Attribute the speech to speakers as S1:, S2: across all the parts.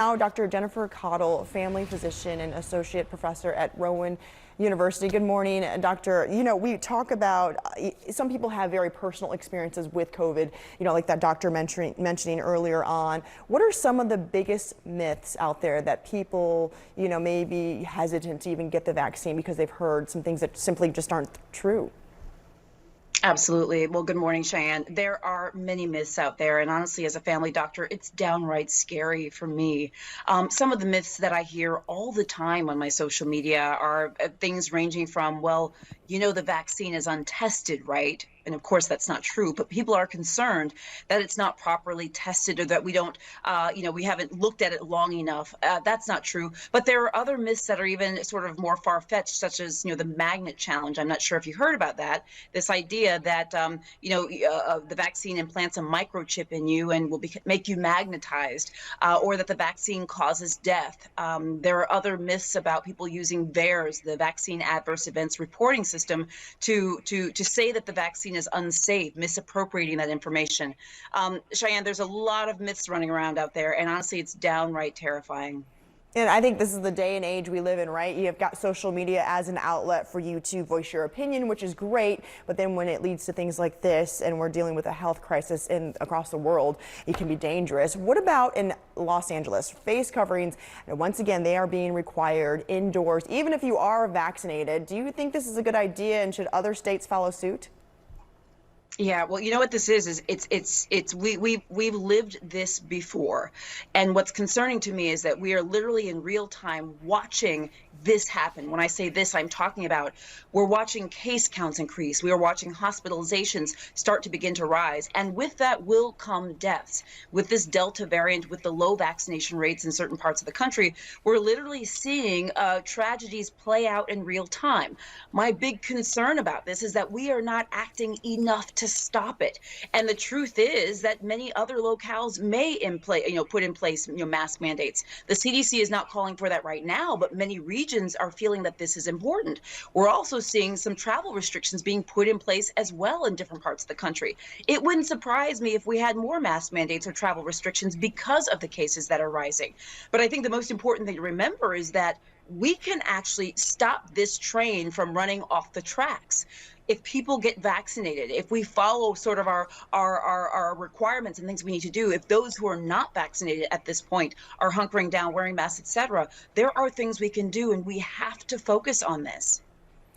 S1: Now, Dr. Jennifer Caudle, family physician and associate professor at Rowan University. Good morning, doctor. We talk about some people have very personal experiences with COVID, like that doctor mentioning earlier on. What are some of the biggest myths out there that people, may be hesitant to even get the vaccine because they've heard some things that simply just aren't true?
S2: Absolutely. Well, good morning, Cheyenne. There are many myths out there, and honestly, as a family doctor, it's downright scary for me. Some of the myths that I hear all the time on my social media are things ranging from, well, the vaccine is untested, right? And of course, that's not true, but people are concerned that it's not properly tested or that we don't, we haven't looked at it long enough. That's not true. But there are other myths that are even sort of more far-fetched, such as, the magnet challenge. I'm not sure if you heard about that. This idea that, the vaccine implants a microchip in you and will make you magnetized, or that the vaccine causes death. There are other myths about people using VAERS, the Vaccine Adverse Events Reporting System, to say that the vaccine is unsafe, misappropriating that information. Cheyenne, there's a lot of myths running around out there, and honestly, it's downright terrifying.
S1: And I think this is the day and age we live in, right? You've got social media as an outlet for you to voice your opinion, which is great. But then when it leads to things like this, and we're dealing with a health crisis across the world, it can be dangerous. What about in Los Angeles? Face coverings, and once again, they are being required indoors, even if you are vaccinated. Do you think this is a good idea, and should other states follow suit?
S2: Yeah, well, you know what this is we've lived this before. And what's concerning to me is that we are literally in real time watching this happen. When I say this, I'm talking about we're watching case counts increase. We are watching hospitalizations start to begin to rise. And with that will come deaths. With this Delta variant, with the low vaccination rates in certain parts of the country, we're literally seeing tragedies play out in real time. My big concern about this is that we are not acting enough to stop it. And the truth is that many other locales may put in place mask mandates. The CDC is not calling for that right now, but many regions are feeling that this is important. We're also seeing some travel restrictions being put in place as well in different parts of the country. It wouldn't surprise me if we had more mask mandates or travel restrictions because of the cases that are rising. But I think the most important thing to remember is that we can actually stop this train from running off the tracks. If people get vaccinated, if we follow sort of our requirements and things we need to do, if those who are not vaccinated at this point are hunkering down, wearing masks, etc., there are things we can do, and we have to focus on this.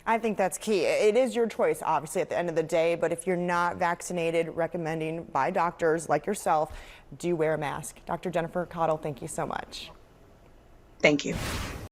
S1: I think that's key. It is your choice, obviously, at the end of the day, but if you're not vaccinated, recommending by doctors like yourself, do wear a mask. Dr. Jennifer Caudle, thank you so much.
S2: Thank you.